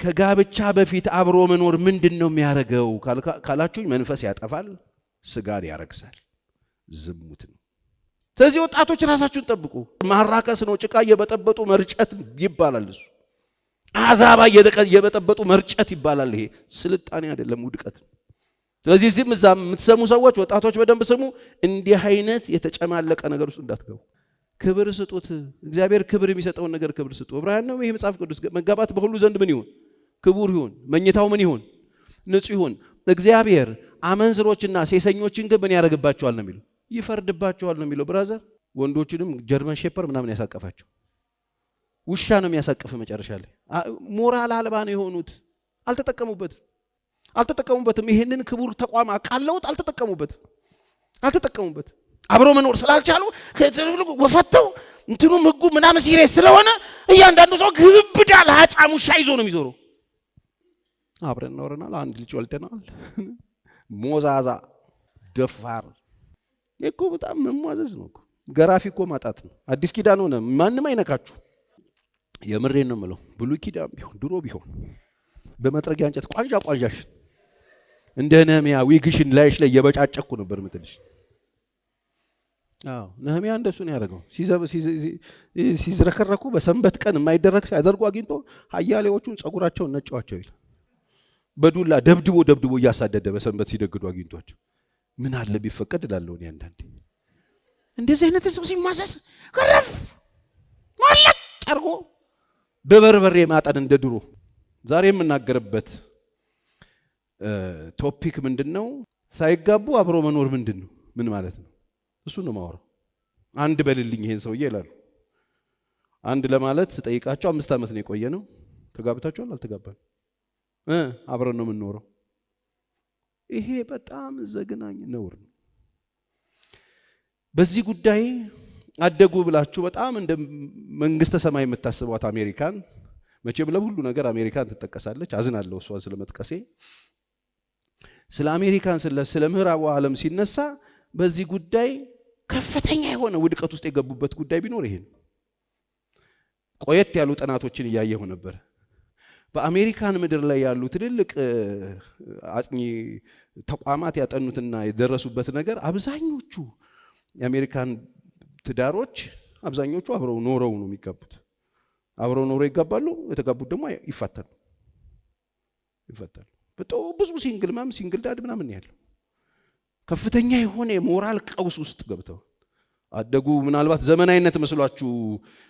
ከጋብቻ በፊት አብሮ መኖር ምንድነው የሚያረጋው ካላችሁኝ መንፈስ ያጠፋል፣ ስጋን ያረክሳል፣ ዝሙት ነው። ስለዚህ ወጣቶች ራሳችሁን ጠብቁ። ማራከስ ነው፣ ጭቃ እየበጠበጡ መርጨት ይባላል። እሱ አዛባ እየበጠበጡ መርጨት ይባላል። ይሄ ስልጣኔ አይደለም፣ ውድቀት። ስለዚህ እዚህም እዛም የምትሰሙ ሰዎች ወጣቶች በደንብ ስሙ። እንዲህ አይነት የተጨማለቀ ነገር ውስጥ እንዳትገቡ። ክብር ስጡት። እግዚአብሔር ክብር የሚሰጠውን ነገር ክብር ስጡ። ዕብራውያን ነው ይሄ መጽሐፍ ቅዱስ። መጋባት በሁሉ ዘንድ ምን ይሁን? ክቡር ይሁን። መኝታው ምን ይሁን? ንጹህ ይሁን። እግዚአብሔር አመንዝሮችና ሴሰኞችን ግን ምን ያደርግባቸዋል ነው የሚለው? ይፈርድባቸዋል ነው የሚለው። ብራዘር ወንዶችንም ጀርመን ሼፐር ምናምን ያሳቀፋቸው ውሻ ነው የሚያሳቅፍ። መጨረሻ ላይ ሞራል አልባ ነው የሆኑት። አልተጠቀሙበትም። ይሄንን ክቡር ተቋም አቃለውት አልተጠቀሙበት። አብሮ መኖር ስላልቻሉ ወፈተው እንትኑ ምግቡ ምናምን ሲሪየስ ስለሆነ እያንዳንዱ ሰው ግብብዳ ለሃጫም ውሻ ይዞ ነው የሚዞረው። አብረን ኖረናል፣ አንድ ልጅ ወልደናል። ሞዛዛ ደፋር እኮ በጣም መሟዘዝ ነው እኮ። ገራፊ እኮ ማጣት ነው። አዲስ ኪዳን ሆነ ማንም አይነካችሁ። የምሬን ነው የምለው። ብሉይ ኪዳን ቢሆን ድሮ ቢሆን በመጥረጊያ እንጨት ቋንጃሽ እንደ ነህምያ ዊግሽን ላይሽ ላይ የበጫጨኩ ነበር ምትልሽ። ነህምያ እንደሱ ነው ያደረገው። ሲዝረከረኩ በሰንበት ቀን የማይደረግ ሲያደርጉ አግኝቶ ኃያሌዎቹን ጸጉራቸውን ነጫዋቸው ይላል። በዱላ ደብድቦ እያሳደደ በሰንበት ሲደግዱ አግኝቷቸው ምን አለ ቢፈቀድ እላለሁ እኔ አንዳንዴ። እንደዚህ አይነት ሰው ሲማሰስ ከረፍ ማለት አርጎ በበርበሬ ማጠን እንደ ድሮ። ዛሬ የምናገርበት ቶፒክ ምንድነው? ሳይጋቡ አብሮ መኖር ምንድነው? ምን ማለት ነው? እሱ ነው ማወራው። አንድ በልልኝ ይሄን ሰውዬ ይላሉ። አንድ ለማለት ስጠይቃቸው 5 ዓመት ነው የቆየ ነው። ተጋብታችኋል? አልተጋባን። አብረን ነው የምንኖረው። ይሄ በጣም ዘግናኝ ነውር ነው። በዚህ ጉዳይ አደጉ ብላችሁ በጣም እንደ መንግስተ ሰማይ የምታስቧት አሜሪካን፣ መቼም ለሁሉ ነገር አሜሪካን ትጠቀሳለች። አዝናለሁ እሷን ስለመጥቀሴ። ስለ አሜሪካን ስለ ምዕራቡ ዓለም ሲነሳ በዚህ ጉዳይ ከፍተኛ የሆነ ውድቀት ውስጥ የገቡበት ጉዳይ ቢኖር ይሄ ነው። ቆየት ያሉ ጥናቶችን እያየሁ ነበር። በአሜሪካን ምድር ላይ ያሉ ትልልቅ አጥኚ ተቋማት ያጠኑትና የደረሱበት ነገር አብዛኞቹ የአሜሪካን ትዳሮች አብዛኞቹ አብረው ኖረው ነው የሚጋቡት። አብረው ኖረው ይጋባሉ። የተጋቡት ደግሞ ይፋታሉ። በጣም ብዙ ሲንግል ዳድ ምናምን ያለው ከፍተኛ የሆነ የሞራል ቀውስ ውስጥ ገብተው አደጉ። ምናልባት ዘመናዊነት መስሏችሁ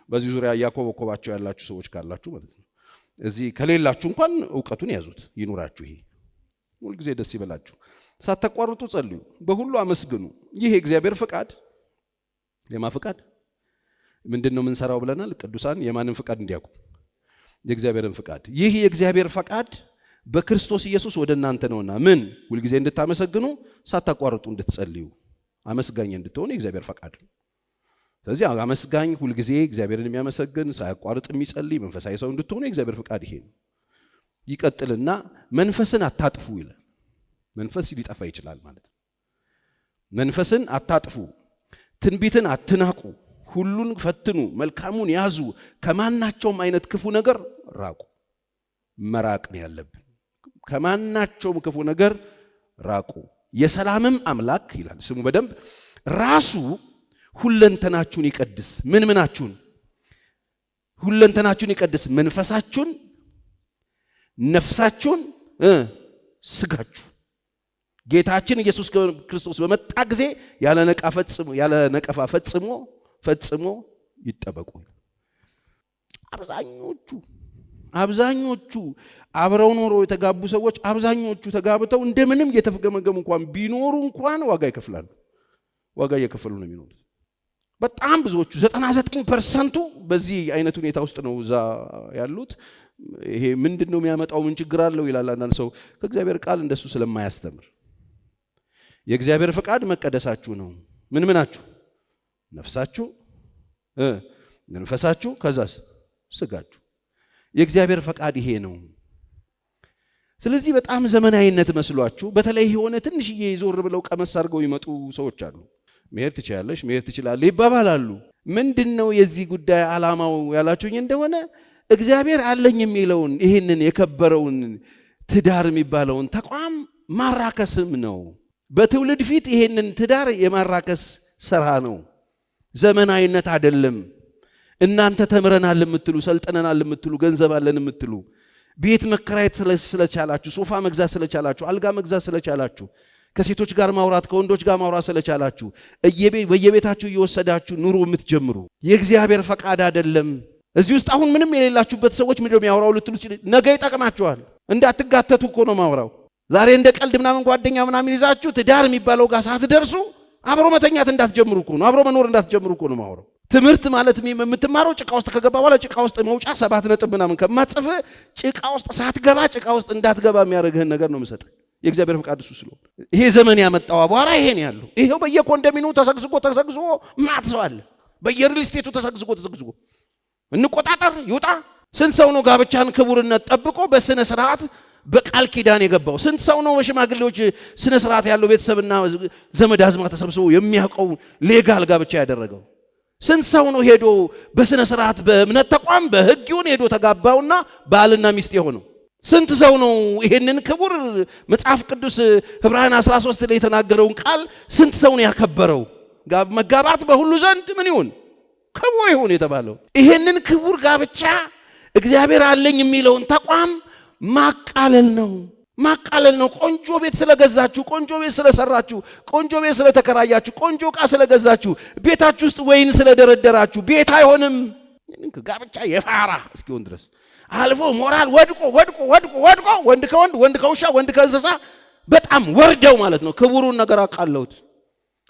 በዚህ ዙሪያ ያኮበኮባቸው ያላችሁ ሰዎች ካላችሁ ማለት ነው። እዚህ ከሌላችሁ እንኳን ዕውቀቱን ያዙት፣ ይኑራችሁ። ይሄ ሁሉ ጊዜ ደስ ይበላችሁ። ሳታቋርጡ ጸልዩ፣ በሁሉ አመስግኑ። ይህ የእግዚአብሔር ፈቃድ። የማ ፈቃድ ምንድነው? ምን ሰራው ብለናል? ቅዱሳን የማንን ፈቃድ እንዲያውቁ? የእግዚአብሔርን ፈቃድ። ይህ የእግዚአብሔር ፈቃድ በክርስቶስ ኢየሱስ ወደ እናንተ ነውና ምን ሁሉ ጊዜ እንድታመሰግኑ ሳታቋርጡ እንድትጸልዩ አመስጋኝ እንድትሆኑ የእግዚአብሔር ፈቃድ ነው። ስለዚህ አመስጋኝ ሁሉ ጊዜ እግዚአብሔርን የሚያመሰግን ሳያቋርጥ የሚጸልይ መንፈሳዊ ሰው እንድትሆኑ የእግዚአብሔር ፈቃድ ይሄ ነው። ይቀጥልና መንፈስን አታጥፉ ይላል። መንፈስ ሊጠፋ ይችላል ማለት ነው። መንፈስን አታጥፉ፣ ትንቢትን አትናቁ፣ ሁሉን ፈትኑ፣ መልካሙን ያዙ፣ ከማናቸውም አይነት ክፉ ነገር ራቁ። መራቅ ነው ያለብን። ከማናቸውም ክፉ ነገር ራቁ። የሰላምም አምላክ ይላል ስሙ በደንብ ራሱ ሁለንተናችሁን ይቀድስ። ምናችሁን? ሁለንተናችሁን ይቀድስ። መንፈሳችሁን፣ ነፍሳችሁን፣ ስጋችሁ። ጌታችን ኢየሱስ ክርስቶስ በመጣ ጊዜ ያለ ነቀፋ ፈጽሞ ይጠበቁ። አብዛኞቹ አብረው ኖሮ የተጋቡ ሰዎች አብዛኞቹ ተጋብተው እንደምንም እየተፈገመገሙ እንኳን ቢኖሩ እንኳን ዋጋ ይከፍላሉ። ዋጋ እየከፈሉ ነው የሚኖሩት። በጣም ብዙዎቹ 99% በዚህ አይነት ሁኔታ ውስጥ ነው እዛ ያሉት። ይሄ ምንድነው የሚያመጣው? ምን ችግር አለው ይላል አንዳንድ ሰው። ከእግዚአብሔር ቃል እንደሱ ስለማያስተምር የእግዚአብሔር ፈቃድ መቀደሳችሁ ነው። ምናችሁ? ነፍሳችሁ፣ መንፈሳችሁ፣ ከዛስ ስጋችሁ። የእግዚአብሔር ፈቃድ ይሄ ነው። ስለዚህ በጣም ዘመናዊነት መስሏችሁ በተለይ የሆነ ትንሽዬ ዞር ብለው ቀመስ አድርገው ይመጡ ሰዎች አሉ። መሄድ ትችላለሽ፣ መሄድ ትችላለህ ይባባላሉ። ምንድነው የዚህ ጉዳይ ዓላማው ያላችሁኝ እንደሆነ እግዚአብሔር አለኝ የሚለውን ይሄንን የከበረውን ትዳር የሚባለውን ተቋም ማራከስም ነው። በትውልድ ፊት ይሄንን ትዳር የማራከስ ስራ ነው። ዘመናዊነት አይደለም። እናንተ ተምረናል የምትሉ ሰልጠነናል የምትሉ ገንዘብ አለን የምትሉ ቤት መከራየት ስለቻላችሁ ሶፋ መግዛት ስለቻላችሁ አልጋ መግዛት ስለቻላችሁ ከሴቶች ጋር ማውራት ከወንዶች ጋር ማውራት ስለቻላችሁ በየቤታችሁ እየወሰዳችሁ ኑሮ የምትጀምሩ የእግዚአብሔር ፈቃድ አይደለም። እዚህ ውስጥ አሁን ምንም የሌላችሁበት ሰዎች ምንድነው የሚያወራው ልትሉ ነገ ይጠቅማችኋል። እንዳትጋተቱ እኮ ነው ማውራው። ዛሬ እንደ ቀልድ ምናምን ጓደኛ ምናምን ይዛችሁ ትዳር የሚባለው ጋር ሳትደርሱ አብሮ መተኛት እንዳትጀምሩ እኮ ነው፣ አብሮ መኖር እንዳትጀምሩ እኮ ነው ማውራው። ትምህርት ማለት የምትማረው ጭቃ ውስጥ ከገባ በኋላ ጭቃ ውስጥ መውጫ 7 ነጥብ ምናምን ከማጽፍ ጭቃ ውስጥ ሳትገባ ጭቃ ውስጥ እንዳትገባ የሚያደርግህን ነገር ነው የምሰጥ። የእግዚአብሔር ፈቃድ እሱ ስለሆነ ይሄ ዘመን ያመጣው አቧራ ይሄን ያለው ይሄው በየኮንዶሚኒየሙ ተሰግስጎ ማጥሰው አለ። በየሪል ስቴቱ ተሰግስጎ እንቆጣጠር ይውጣ። ስንት ሰው ነው ጋብቻን ክቡርነት ጠብቆ በስነ ስርዓት በቃል ኪዳን የገባው? ስንት ሰው ነው በሽማግሌዎች ስነ ስርዓት ያለው ቤተሰብና ዘመድ አዝማ ተሰብስቦ የሚያውቀው ሌጋል ጋብቻ ያደረገው? ስንት ሰው ነው ሄዶ በስነ ስርዓት በእምነት ተቋም በህግ ይሁን ሄዶ ተጋባውና ባልና ሚስት የሆነው? ስንት ሰው ነው ይሄንን ክቡር መጽሐፍ ቅዱስ ዕብራውያን 13 ላይ የተናገረውን ቃል ስንት ሰው ነው ያከበረው? መጋባት በሁሉ ዘንድ ምን ይሁን ክቡር ይሁን የተባለው ይሄንን ክቡር ጋብቻ እግዚአብሔር አለኝ የሚለውን ተቋም ማቃለል ነው። ቆንጆ ቤት ስለገዛችሁ፣ ቆንጆ ቤት ስለሰራችሁ፣ ቆንጆ ቤት ስለተከራያችሁ፣ ቆንጆ ዕቃ ስለገዛችሁ፣ ቤታችሁ ውስጥ ወይን ስለደረደራችሁ ቤት አይሆንም። ጋብቻ የፋራ እስኪሆን ድረስ አልፎ ሞራል ወድቆ ወንድ ከወንድ ወንድ ከውሻ ወንድ ከእንስሳ በጣም ወርደው ማለት ነው ክቡሩን ነገር አቃለውት።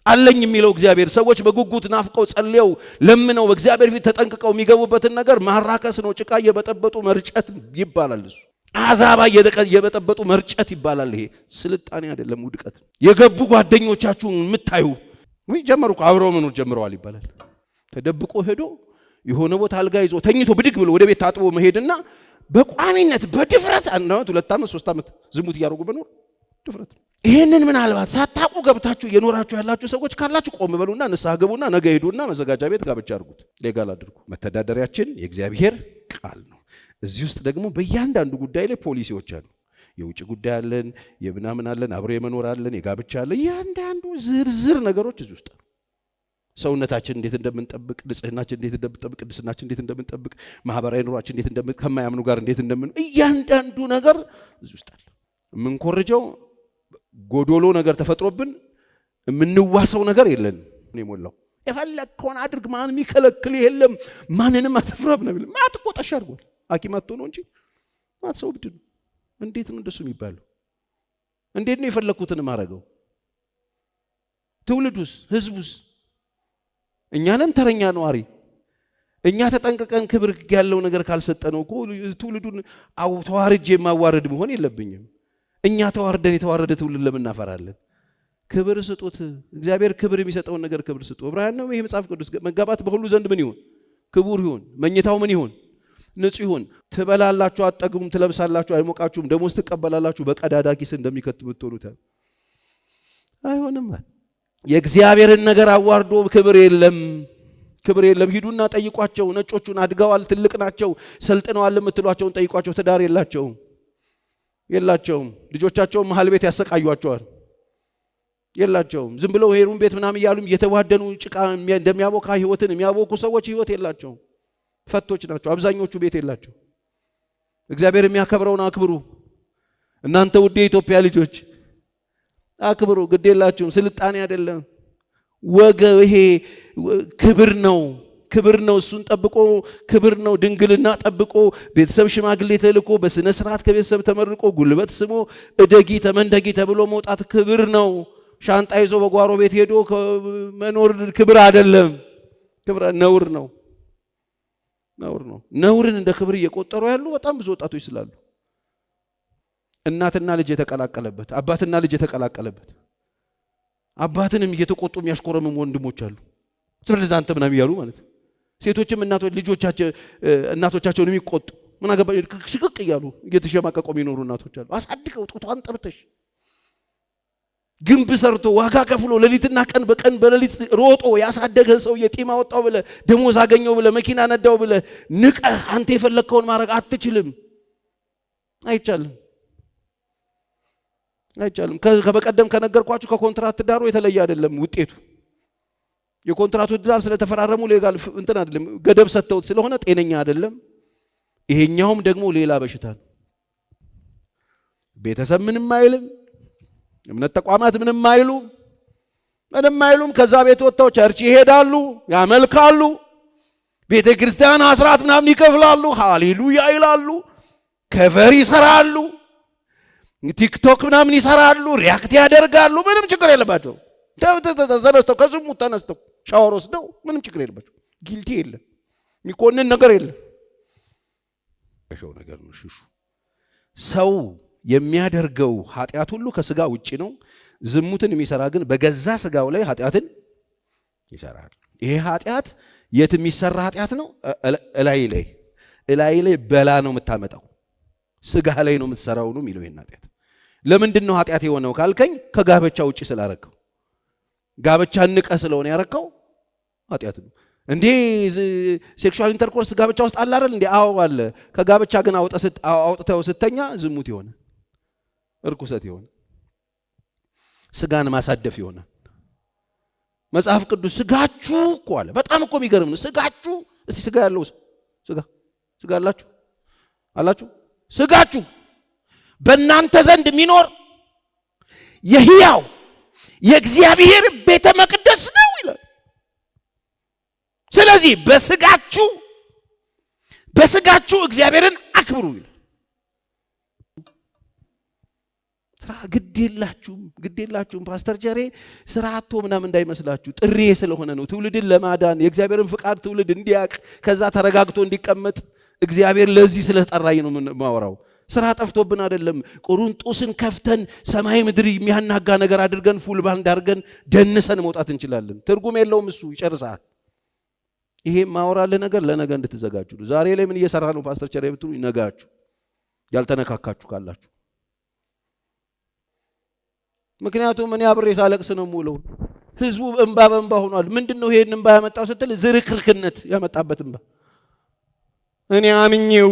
አለኝ የሚለው እግዚአብሔር ሰዎች በጉጉት ናፍቀው ጸልየው ለምነው በእግዚአብሔር ፊት ተጠንቅቀው የሚገቡበትን ነገር ማራከስ ነው። ጭቃ እየበጠበጡ መርጨት ይባላል። እሱ አዛባ እየበጠበጡ መርጨት ይባላል። ይሄ ስልጣኔ አይደለም፣ ውድቀት። የገቡ ጓደኞቻችሁን የምታዩ ወይ ጀመሩ አብረው መኖር ጀምረዋል ይባላል። ተደብቆ ሄዶ የሆነ ቦታ አልጋ ይዞ ተኝቶ ብድግ ብሎ ወደ ቤት ታጥቦ መሄድና በቋሚነት በድፍረት 1 ዓመት 2 ዓመት 3 ዓመት ዝሙት እያደረጉ በኖር ድፍረት። ይሄንን ምናልባት ሳታውቁ ገብታችሁ የኖራችሁ ያላችሁ ሰዎች ካላችሁ ቆም በሉና ንስሐ ገቡና ነገ ሄዱና መዘጋጃ ቤት ጋብቻ አድርጉት፣ ሌጋል አድርጉ። መተዳደሪያችን የእግዚአብሔር ቃል ነው። እዚህ ውስጥ ደግሞ በእያንዳንዱ ጉዳይ ላይ ፖሊሲዎች አሉ። የውጭ ጉዳይ አለን፣ የምናምን አለን፣ አብሮ የመኖር አለን፣ የጋብቻ አለን። እያንዳንዱ ዝርዝር ነገሮች እዚህ ውስጥ አሉ። ሰውነታችን እንዴት እንደምንጠብቅ፣ ንጽህናችን እንዴት እንደምንጠብቅ፣ ቅድስናችን እንዴት እንደምንጠብቅ፣ ማህበራዊ ኑሯችን እንዴት እንደምን ከማያምኑ ጋር እንዴት እንደምን እያንዳንዱ ነገር እዚህ ውስጥ አለ። የምንኮርጀው ጎዶሎ ነገር ተፈጥሮብን የምንዋሰው ነገር የለን። የሞላው የፈለግከውን አድርግ ማንም ይከለክል የለም፣ ማንንም አትፍራብ ነው የሚል ማትቆጣሽ አድርጓል። ሐኪም አትሆን ነው እንጂ ማትሰው ብድ ነው። እንዴት ነው እንደሱ የሚባለው? እንዴት ነው የፈለግኩትን ማረገው? ትውልዱስ ህዝቡስ እኛ ነን ተረኛ ነዋሪ። እኛ ተጠንቀቀን ክብር ያለው ነገር ካልሰጠነው እኮ ትውልዱን ተዋርጄ ማዋረድ መሆን የለብኝም። እኛ ተዋርደን የተዋረደ ትውልድ ለምን እናፈራለን? ክብር ስጡት። እግዚአብሔር ክብር የሚሰጠውን ነገር ክብር ስጡ። ዕብራውያን ነው ይሄ መጽሐፍ ቅዱስ። መጋባት በሁሉ ዘንድ ምን ይሁን? ክቡር ይሁን። መኝታው ምን ይሁን? ንጹህ ይሁን። ትበላላችሁ አትጠግቡም፣ ትለብሳላችሁ አይሞቃችሁም፣ ደሞዝ ትቀበላላችሁ በቀዳዳ ኪስ እንደሚከቱ ብትሆኑት አይሆንም። የእግዚአብሔርን ነገር አዋርዶ ክብር የለም። ሂዱና ጠይቋቸው። ነጮቹን አድገዋል፣ ትልቅ ናቸው፣ ሰልጥነዋል የምትሏቸውን ጠይቋቸው። ትዳር የላቸውም። ልጆቻቸውን መሀል ቤት ያሰቃዩቸዋል። የላቸውም። ዝም ብለው ሄሩን ቤት ምናምን እያሉም እየተዋደኑ ጭቃ እንደሚያቦካ ህይወትን የሚያቦኩ ሰዎች ህይወት የላቸውም። ፈቶች ናቸው አብዛኞቹ። ቤት የላቸው። እግዚአብሔር የሚያከብረውን አክብሩ። እናንተ ውድ የኢትዮጵያ ልጆች አክብሩ። ግድ የላችሁም። ስልጣኔ አይደለም ይሄ ክብር ነው። እሱን ጠብቆ ክብር ነው። ድንግልና ጠብቆ ቤተሰብ ሽማግሌ ተልኮ በስነ ስርዓት ከቤተሰብ ተመርቆ ጉልበት ስሞ እደጊ ተመንደጊ ተብሎ መውጣት ክብር ነው። ሻንጣ ይዞ በጓሮ ቤት ሄዶ መኖር ክብር አይደለም። ነውር ነው። ነውርን እንደ ክብር እየቆጠሩ ያሉ በጣም ብዙ ወጣቶች ስላሉ እናትና ልጅ የተቀላቀለበት፣ አባትና ልጅ የተቀላቀለበት፣ አባትንም እየተቆጡ የሚያሽኮረምም ወንድሞች አሉ። ስለዚህ አንተ ምናምን ያሉ ማለት ሴቶችም እናቶቻቸውን የሚቆጡ ምን አገባ ሽቅቅ እያሉ እየተሸማቀቁ የሚኖሩ እናቶች አሉ። አሳድገው ጡቷን ጠብተሽ ግንብ ሰርቶ ዋጋ ከፍሎ ሌሊትና ቀን በቀን በሌሊት ሮጦ ያሳደገን ሰው የጢማ ወጣው ብለ ደሞዝ አገኘው ብለ መኪና ነዳው ብለ ንቀህ አንተ የፈለከውን ማድረግ አትችልም። አይቻልም። ከበቀደም ከነገርኳችሁ ከኮንትራት ትዳሩ የተለየ አይደለም ውጤቱ። የኮንትራቱ ትዳር ስለተፈራረሙ ሌጋል እንትን አይደለም፣ ገደብ ሰጥተውት ስለሆነ ጤነኛ አይደለም። ይሄኛውም ደግሞ ሌላ በሽታ ነው። ቤተሰብ ምንም አይልም፣ እምነት ተቋማት ምንም አይሉም። ከዛ ቤት ወጥተው ቸርች ይሄዳሉ፣ ያመልካሉ፣ ቤተ ክርስቲያን አስራት ምናምን ይከፍላሉ፣ ሃሌሉያ ይላሉ፣ ከቨር ይሰራሉ፣ ቲክቶክ ምናምን ይሰራሉ፣ ሪያክት ያደርጋሉ። ምንም ችግር የለባቸው። ተነስተው ከዝሙት ተነስተው ሻወር ወስደው ምንም ችግር የለባቸው። ጊልቲ የለም፣ የሚኮንን ነገር የለም። ነገር ነው ሽሹ። ሰው የሚያደርገው ኃጢአት ሁሉ ከስጋ ውጪ ነው። ዝሙትን የሚሰራ ግን በገዛ ስጋው ላይ ኃጢአትን ይሰራል። ይሄ ኃጢአት የት የሚሰራ ኃጢአት ነው? እላይ ላይ በላ ነው የምታመጣው፣ ስጋ ላይ ነው የምትሰራው ነው የሚለው ይሄን ኃጢአት። ለምንድን ነው ኃጢአት የሆነው ካልከኝ ከጋብቻ ውጪ ስላረከው፣ ጋብቻ ንቀ ስለሆነ ያረከው ኃጢአት ነው። እንዴ ሴክሹዋል ኢንተርኮርስ ጋብቻ ውስጥ አለ አይደል? እንዴ አዎ አለ። ከጋብቻ ግን አውጥተው ስተኛ ዝሙት ይሆነ፣ እርኩሰት ይሆነ፣ ስጋን ማሳደፍ ይሆነ። መጽሐፍ ቅዱስ ስጋችሁ እኮ አለ። በጣም እኮ የሚገርም ነው። ስጋችሁ እስቲ ስጋ ያለው ስጋ አላችሁ? ስጋችሁ በእናንተ ዘንድ የሚኖር የሕያው የእግዚአብሔር ቤተ መቅደስ ነው ይላል። ስለዚህ በስጋችሁ እግዚአብሔርን አክብሩ ይላል። ስራ ግድ የላችሁም። ፓስተር ጀሬ ስራ አጥቶ ምናምን እንዳይመስላችሁ፣ ጥሬ ስለሆነ ነው። ትውልድን ለማዳን የእግዚአብሔርን ፍቃድ ትውልድ እንዲያቅ ከዛ ተረጋግቶ እንዲቀመጥ እግዚአብሔር ለዚህ ስለጠራኝ ነው የማወራው። ስራ ጠፍቶብን አይደለም። ቁርንጦስን ከፍተን ሰማይ ምድር የሚያናጋ ነገር አድርገን ፉል ባንድ አድርገን ደንሰን መውጣት እንችላለን። ትርጉም የለውም፣ እሱ ይጨርሳል። ይሄ ማወራለ ነገር ለነገ እንድትዘጋጁ። ዛሬ ላይ ምን እየሰራ ነው ፓስተር ቸሬ ብትሉ ይነጋችሁ ያልተነካካችሁ ካላችሁ። ምክንያቱም እኔ አብሬ ሳለቅስ ነው የምውለው። ህዝቡ እንባ በእንባ ሆኗል። ምንድነው ይሄን እንባ ያመጣው ስትል ዝርክርክነት ያመጣበት እንባ። እኔ አምኜው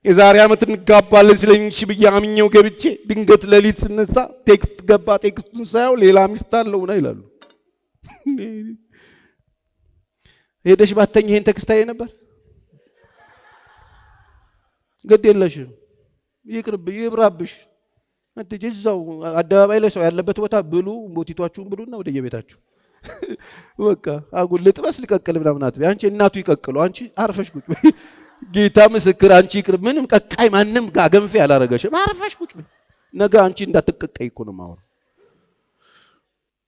የዛሬ ዓመት እንጋባለን ስለኝሽ ብዬ አምኜው ገብቼ ድንገት ሌሊት ስነሳ ቴክስት ገባ። ቴክስቱን ሳይው ሌላ ሚስት አለውና ይላሉ። ሄደሽ ባተኝ ይሄን ቴክስት አይ ነበር። ግድ የለሽም፣ ይብራብሽ። እዛው አደባባይ ላይ ሰው ያለበት ቦታ ብሉ፣ ቦቲቷችሁን ብሉና ወደ የቤታችሁ በቃ አጉል ልጥበስ ልቀቅል ምናምን አትበይ። አንቺ እናቱ ይቀቅሉ፣ አንቺ አርፈሽ ቁጭ በይ። ጌታ ምስክር፣ አንቺ ይቅር፣ ምንም ቀቃይ ማንም ጋገንፌ ያላረገሽም፣ አርፈሽ ቁጭ በይ። ነገ አንቺ እንዳትቀቀይ እኮ ነው የማወራው።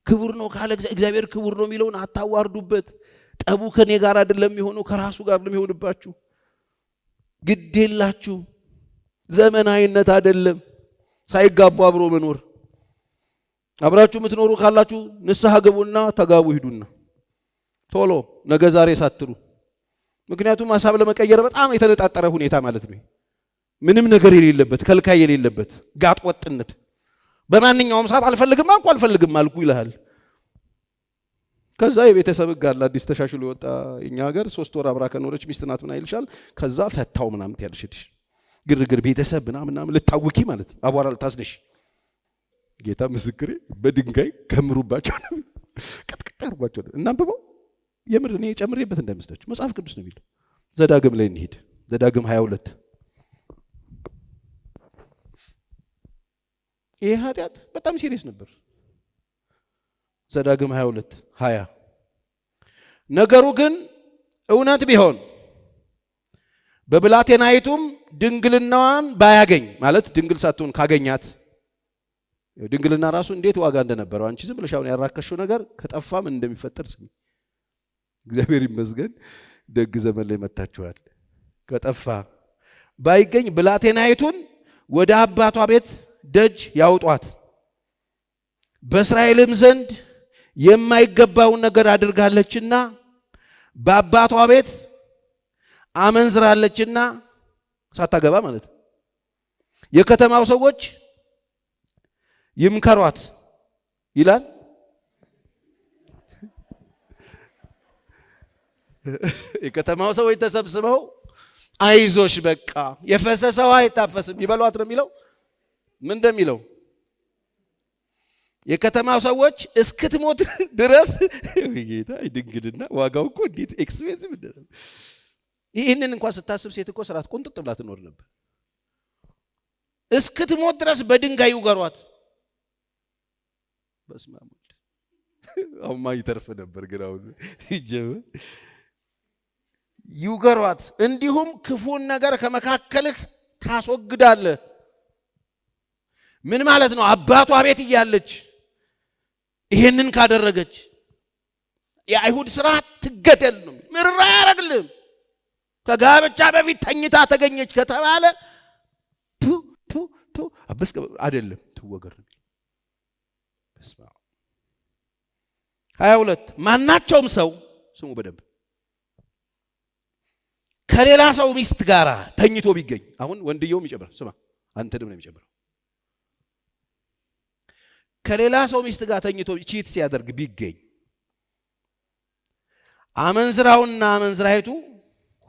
ክቡር ነው ካለ እግዚአብሔር ክቡር ነው የሚለውን አታዋርዱበት። ጠቡ ከኔ ጋር አይደለም የሚሆነው ከራሱ ጋር ነው የሚሆንባችሁ። ግድ የላችሁ። ዘመናዊነት አይደለም ሳይጋቡ አብሮ መኖር። አብራችሁ የምትኖሩ ካላችሁ ንስሐ ገቡና ተጋቡ፣ ሂዱና ቶሎ ነገ ዛሬ ሳትሉ። ምክንያቱም ሐሳብ ለመቀየር በጣም የተነጣጠረ ሁኔታ ማለት ነው። ምንም ነገር የሌለበት ከልካይ የሌለበት ጋጥ ወጥነት። በማንኛውም ሰዓት አልፈልግም አልኩ ይልሃል። ከዛ የቤተሰብ ጋር አዲስ ተሻሽሎ ወጣ። እኛ ሀገር 3 ወር አብራ ከኖረች ሚስት ናት ምናምን ይልሻል። ከዛ ፈታው ምናምን ያልሽልሽ ግርግር ቤተሰብ ምናምን ልታውቂ ማለት ነው። አቧራ ልታስነሽ። ጌታ ምስክሬ በድንጋይ ከምሩባቸው ነው ቀጥቅጥ አርጓቸው ነው። እናንብበው። የምር እኔ ጨምሬበት እንዳይመስላችሁ መጽሐፍ ቅዱስ ነው የሚለው። ዘዳግም ላይ እንሂድ። ዘዳግም 22 ይሄ ኃጢአት በጣም ሲሪየስ ነበር። ዘዳግም 22:20 ነገሩ ግን እውነት ቢሆን በብላቴናይቱም ድንግልናዋን ባያገኝ ማለት ድንግል ሳትሆን ካገኛት፣ ድንግልና ራሱ እንዴት ዋጋ እንደነበረው አንቺ ዝም ብለሽ አሁን ያራከሽው ነገር ከጠፋ ምን እንደሚፈጠር ስሚ። እግዚአብሔር ይመስገን ደግ ዘመን ላይ መጣችኋል። ከጠፋ ባይገኝ ብላቴናይቱን ወደ አባቷ ቤት ደጅ ያውጧት፣ በእስራኤልም ዘንድ የማይገባውን ነገር አድርጋለችና በአባቷ ቤት አመንዝራለችና፣ ሳታገባ ማለት የከተማው ሰዎች ይምከሯት፣ ይላል። የከተማው ሰዎች ተሰብስበው አይዞሽ በቃ የፈሰሰው አይታፈስም ይበሏት ነው የሚለው። ምን እንደሚለው የከተማው ሰዎች እስክትሞት ድረስ ጌታ ድንግልና ዋጋው እኮ እንዴት ኤክስፔንሲቭ እንደሆነ ይህንን እንኳን ስታስብ ሴት እኮ ስራት ቁንጥጥ ብላ ትኖር ነበር። እስክትሞት ድረስ በድንጋይ ይውገሯት። በስመ አብ አሁን ማይተርፍ ነበር ግን አሁን ይጀምር ይውገሯት። እንዲሁም ክፉን ነገር ከመካከልህ ታስወግዳለህ። ምን ማለት ነው? አባቷ ቤት እያለች ይሄንን ካደረገች የአይሁድ ስርዓት ትገደል ነው። ምርራ ያረግልም ከጋብቻ በፊት ተኝታ ተገኘች ከተባለ አበስ አይደለም ትወገር ነው። 22 ማናቸውም ሰው ስሙ በደንብ ከሌላ ሰው ሚስት ጋር ተኝቶ ቢገኝ አሁን ወንድየውም ይጨምራል። ስማ አንተ ደግሞ ነው የሚጨምረው። ከሌላ ሰው ሚስት ጋር ተኝቶ ቺት ሲያደርግ ቢገኝ አመንዝራውና አመንዝራይቱ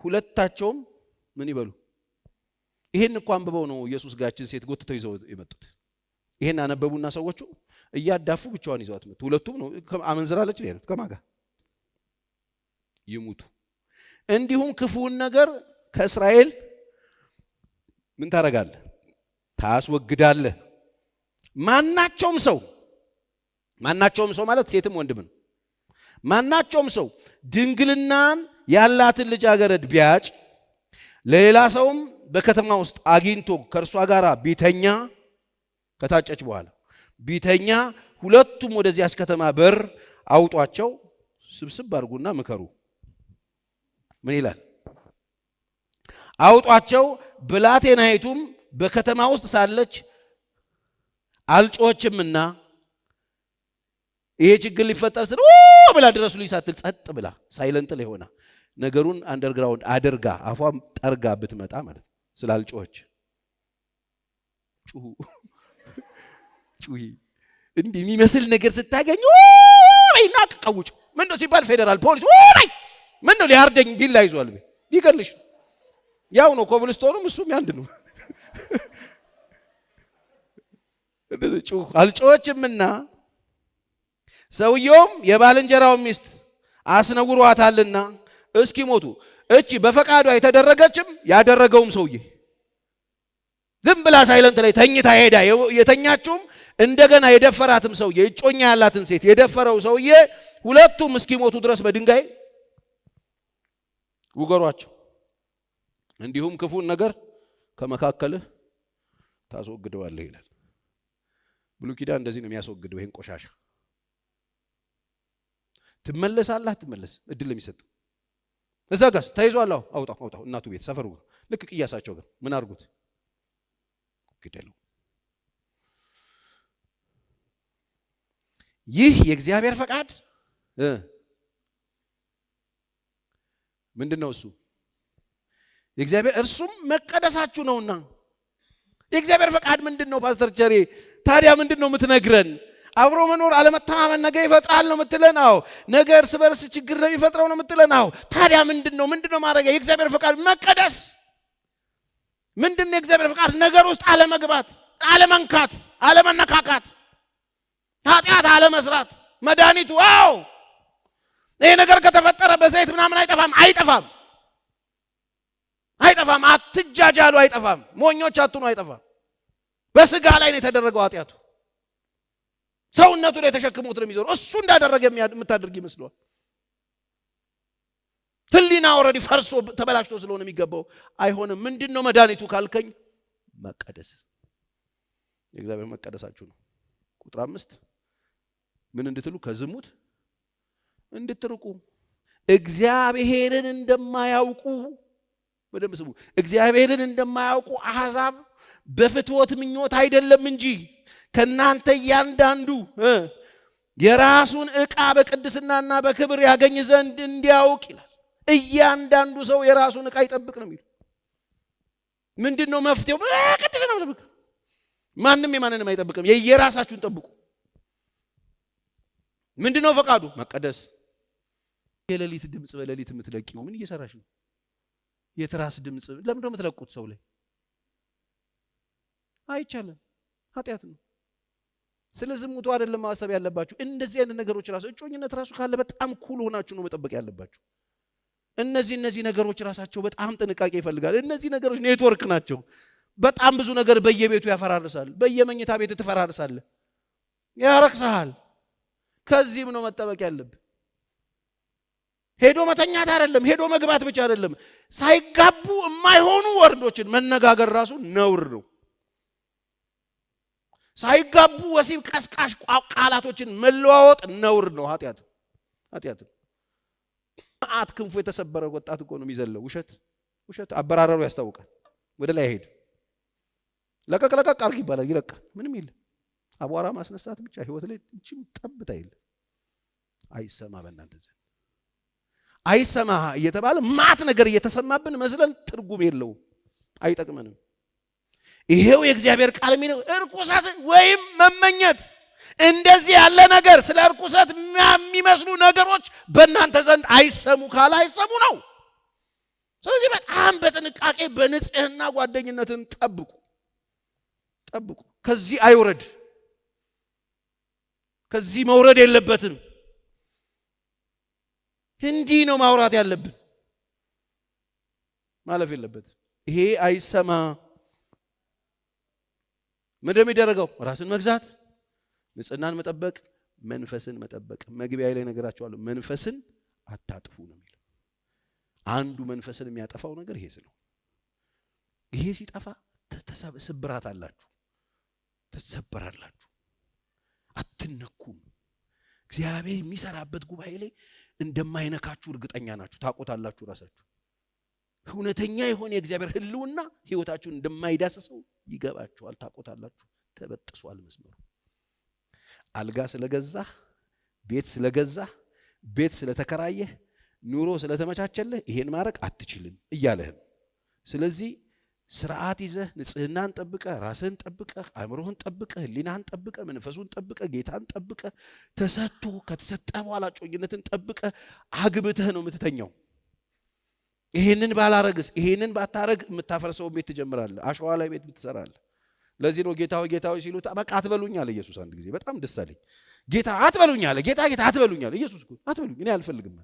ሁለታቸውም ምን ይበሉ? ይሄን እንኳን አንብበው ነው ኢየሱስ ጋችን ሴት ጎትተው ይዘው የመጡት። ይሄን አነበቡና ሰዎቹ እያዳፉ ብቻዋን ይዘዋት መጡ። ሁለቱም ነው አመንዝራለች ነው ያሉት። ከማን ጋር ይሙቱ። እንዲሁም ክፉን ነገር ከእስራኤል ምን ታረጋለህ? ታስወግዳለህ። ማናቸውም ሰው ማለት ሴትም ወንድም ነው። ማናቸውም ሰው ድንግልናን ያላትን ልጃገረድ ቢያጭ ለሌላ ሰውም በከተማ ውስጥ አግኝቶ ከእርሷ ጋር ቢተኛ ከታጨች በኋላ ቢተኛ ሁለቱም ወደዚያች ከተማ በር አውጧቸው፣ ስብስብ አድርጉና ምከሩ። ምን ይላል? አውጧቸው። ብላቴናይቱም በከተማ ውስጥ ሳለች አልጮችምና ይሄ ችግር ሊፈጠር ስለ ብላ ድረሱልኝ ሳትል ጸጥ ብላ ሳይለንት ላይ ሆና ነገሩን አንደርግራውንድ አድርጋ አፏም ጠርጋ ብትመጣ ማለት ስላልጮች ጩሂ እንዲህ የሚመስል ነገር ስታገኙ ወይና ቀውጭ ምን ነው ሲባል ፌደራል ፖሊስ ወይ ምን ነው ሊያርደኝ ቢላ ይዟል ሊገልሽ ያው ነው ኮብልስቶኑም እሱም ያንድ ነው። እንደዚህ ጩህ አልጮችምና ሰውየውም የባልንጀራው ሚስት አስነውሯታልና እስኪ ሞቱ። እቺ በፈቃዷ የተደረገችም ያደረገውም ሰውዬ ዝም ብላ ሳይለንት ላይ ተኝታ ሄዳ የተኛችውም እንደገና የደፈራትም ሰውዬ እጮኛ ያላትን ሴት የደፈረው ሰውዬ ሁለቱም እስኪሞቱ ድረስ በድንጋይ ውገሯቸው። እንዲሁም ክፉን ነገር ከመካከልህ ታስወግደዋለህ ይላል። ብሉይ ኪዳን እንደዚህ ነው የሚያስወግደው ይሄን ቆሻሻ። ትመለሳለህ አትመለስ እድል ለሚሰጥ እዛ ጋስ ተይዟል። አውጣው እናቱ ቤት ሰፈሩ ልክ ቅያሳቸው ጋር ምን አድርጉት? ግደሉ። ይህ የእግዚአብሔር ፈቃድ ምንድነው? እሱ የእግዚአብሔር እርሱም መቀደሳችሁ ነውና። የእግዚአብሔር ፈቃድ ምንድነው? ፓስተር ቸሬ ታዲያ ምንድነው የምትነግረን? አብሮ መኖር አለመተማመን ነገ ይፈጥራል ነው የምትለን? አዎ። ነገ እርስ በርስ ችግር ነው የሚፈጥረው ነው የምትለን? አዎ። ታዲያ ምንድነው ማድረግ? የእግዚአብሔር ፈቃድ መቀደስ። ምንድነው የእግዚአብሔር ፈቃድ? ነገር ውስጥ አለመግባት፣ አለመንካት፣ አለመነካካት፣ ኃጢአት አለመስራት። መድኃኒቱ አዎ ይሄ ነገር ከተፈጠረ በዘይት ምናምን አይጠፋም። አትጃጃሉ፣ አይጠፋም። ሞኞች አትኑ፣ አይጠፋም። በስጋ ላይ ነው የተደረገው ኃጢአቱ። ሰውነቱ ላይ ተሸክሞት ነው የሚዞረው። እሱ እንዳደረገ የምታደርግ ይመስለዋል። ህሊና ኦልሬዲ ፈርሶ ተበላሽቶ ስለሆነ የሚገባው አይሆንም። ምንድነው መድኃኒቱ ካልከኝ መቀደስ። የእግዚአብሔር መቀደሳችሁ ነው። ቁጥር 5 ምን እንድትሉ? ከዝሙት እንድትርቁ እግዚአብሔርን እንደማያውቁ። በደንብ ስሙ። እግዚአብሔርን እንደማያውቁ አሕዛብ በፍትወት ምኞት አይደለም እንጂ ከናንተ እያንዳንዱ የራሱን ዕቃ በቅድስናና በክብር ያገኝ ዘንድ እንዲያውቅ ይላል። እያንዳንዱ ሰው የራሱን ዕቃ ይጠብቅ ነው የሚለው። ምንድነው መፍትሄው? ቅድስና ነው። ማንም የማንንም አይጠብቅም። የየራሳችሁን ጠብቁ። ምንድነው ፈቃዱ? መቀደስ። የሌሊት ድምጽ በሌሊት የምትለቂው ምን እየሰራሽ ነው? የትራስ ድምጽ ለምን ነው የምትለቁት ሰው ላይ? አይቻልም፣ ኃጢአት ነው። ስለ ዝሙቱ አይደለም ማሰብ ያለባችሁ። እንደዚህ አይነት ነገሮች ራሱ እጮኝነት ራሱ ካለ በጣም ኩል ሆናችሁ ነው መጠበቅ ያለባችሁ። እነዚህ ነገሮች ራሳቸው በጣም ጥንቃቄ ይፈልጋል። እነዚህ ነገሮች ኔትወርክ ናቸው። በጣም ብዙ ነገር በየቤቱ ያፈራርሳል። በየመኝታ ቤት ትፈራርሳል፣ ያረክሳል። ከዚህም ነው መጠበቅ ያለብህ። ሄዶ መተኛት አይደለም፣ ሄዶ መግባት ብቻ አይደለም። ሳይጋቡ የማይሆኑ ወርዶችን መነጋገር ራሱ ነውር ነው። ሳይጋቡ ወሲብ ቀስቃሽ ቃላቶችን መለዋወጥ ነውር ነው፣ ኃጢአት ነው። ማአት ክንፉ የተሰበረ ወጣት እኮ ነው የሚዘለው። ውሸት አበራረሩ ያስታውቃል። ወደ ላይ ሄድ ለቀቅ አርግ ይባላል፣ ይለቃል። ምንም የለም። አቧራ ማስነሳት ብቻ ህይወት ላይ እቺም ጠብታ የለም። አይሰማ በእናንተ ዘንድ አይሰማ እየተባለ ማት ነገር እየተሰማብን መዝለል ትርጉም የለውም፣ አይጠቅመንም። ይሄው የእግዚአብሔር ቃል የሚለው እርኩሰት ወይም መመኘት እንደዚህ ያለ ነገር ስለ እርኩሰት የሚመስሉ ነገሮች በእናንተ ዘንድ አይሰሙ ካለ አይሰሙ ነው። ስለዚህ በጣም በጥንቃቄ በንጽህና ጓደኝነትን ጠብቁ። ከዚህ አይውረድ፣ ከዚህ መውረድ የለበትም። እንዲህ ነው ማውራት ያለብን፣ ማለፍ የለበትም። ይሄ አይሰማ። ምንድነው የሚደረገው? ራስን መግዛት፣ ንጽህናን መጠበቅ፣ መንፈስን መጠበቅ። መግቢያ ላይ ነገራቸዋለሁ። መንፈስን አታጥፉ ነው የሚለው። አንዱ መንፈስን የሚያጠፋው ነገር ይሄ ነው። ይሄ ሲጠፋ ስብራት አላችሁ፣ ትሰበራላችሁ፣ አትነኩም። እግዚአብሔር የሚሰራበት ጉባኤ ላይ እንደማይነካችሁ እርግጠኛ ናችሁ፣ ታቆታላችሁ። ራሳችሁ እውነተኛ የሆነ የእግዚአብሔር ህልውና ህይወታችሁን እንደማይዳሰሰው ይገባችኋል፣ ታቆታላችሁ። ተበጥሷል መስመሩ። አልጋ ስለገዛህ፣ ቤት ስለተከራየህ፣ ኑሮ ስለተመቻቸለህ ይሄን ማድረግ አትችልም እያለህ ነው። ስለዚህ ስርዓት ይዘህ ንጽህናን ጠብቀህ፣ ራስህን ጠብቀህ፣ አእምሮህን ጠብቀህ፣ ህሊናህን ጠብቀህ፣ መንፈሱን ጠብቀህ፣ ጌታን ጠብቀህ፣ ተሰጥቶ ከተሰጠ በኋላ ጮኝነትን ጠብቀህ አግብተህ ነው የምትተኛው። ይሄንን ባላረግስ፣ ይሄንን ባታረግ የምታፈርሰው ቤት ትጀምራለህ። አሸዋ ላይ ቤት ትሰራለህ። ለዚህ ነው ጌታ ሆይ ሲሉት በቃ አትበሉኝ አለ ኢየሱስ። አንድ ጊዜ በጣም ደስ አለኝ። ጌታ አትበሉኝ አለ። ጌታ አትበሉኝ አለ ኢየሱስ። አትበሉኝ፣ እኔ አልፈልግም።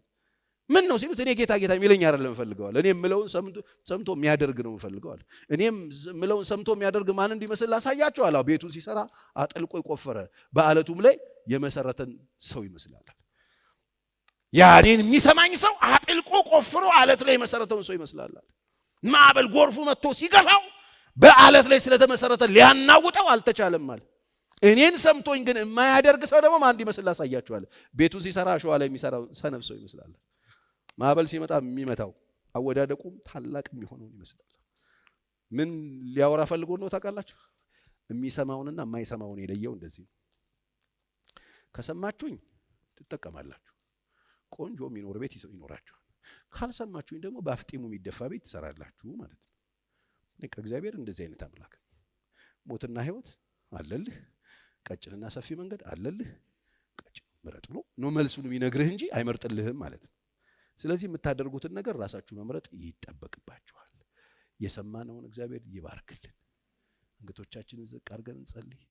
ምን ነው ሲሉት እኔ ጌታ የሚለኝ አይደለም ፈልገዋል። እኔ ምለውን ሰምቶ የሚያደርግ ነው ፈልገዋል። እኔም ምለውን ሰምቶ የሚያደርግ ማን እንዲመስል ላሳያቸው አለ። ቤቱን ሲሰራ አጥልቆ የቆፈረ በአለቱም ላይ የመሰረተን ሰው ይመስላል። ያኔን የሚሰማኝ ሰው አጥልቆ ቆፍሮ አለት ላይ የመሰረተውን ሰው ይመስላል። ማዕበል ጎርፉ መጥቶ ሲገፋው በአለት ላይ ስለተመሰረተ ሊያናውጠው አልተቻለም ማለት። እኔን ሰምቶኝ ግን የማያደርግ ሰው ደግሞ ማን እንዲመስል ላሳያቸዋለሁ። ቤቱን ሲሰራ አሸዋ ላይ የሚሰራው ሰነፍ ሰው ይመስላል። ማዕበል ሲመጣ የሚመታው አወዳደቁም ታላቅ የሚሆነው ይመስላል። ምን ሊያወራ ፈልጎ ነው ታውቃላችሁ? የሚሰማውንና የማይሰማውን የለየው እንደዚህ ነው። ከሰማችሁኝ ትጠቀማላችሁ፣ ቆንጆ የሚኖር ቤት ይኖራችኋል። ካልሰማችሁኝ ደግሞ በአፍጢሙ የሚደፋ ቤት ትሰራላችሁ ማለት ነው። እግዚአብሔር እንደዚህ አይነት አምላክ ሞትና ህይወት አለልህ፣ ቀጭንና ሰፊ መንገድ አለልህ። ቀጭን ምረጥ ብሎ ነው መልሱን የሚነግርህ እንጂ አይመርጥልህም ማለት ነው። ስለዚህ የምታደርጉትን ነገር ራሳችሁ መምረጥ ይጠበቅባችኋል። የሰማነውን እግዚአብሔር ይባርክልን። አንገቶቻችንን ዝቅ አድርገን እንጸልይ።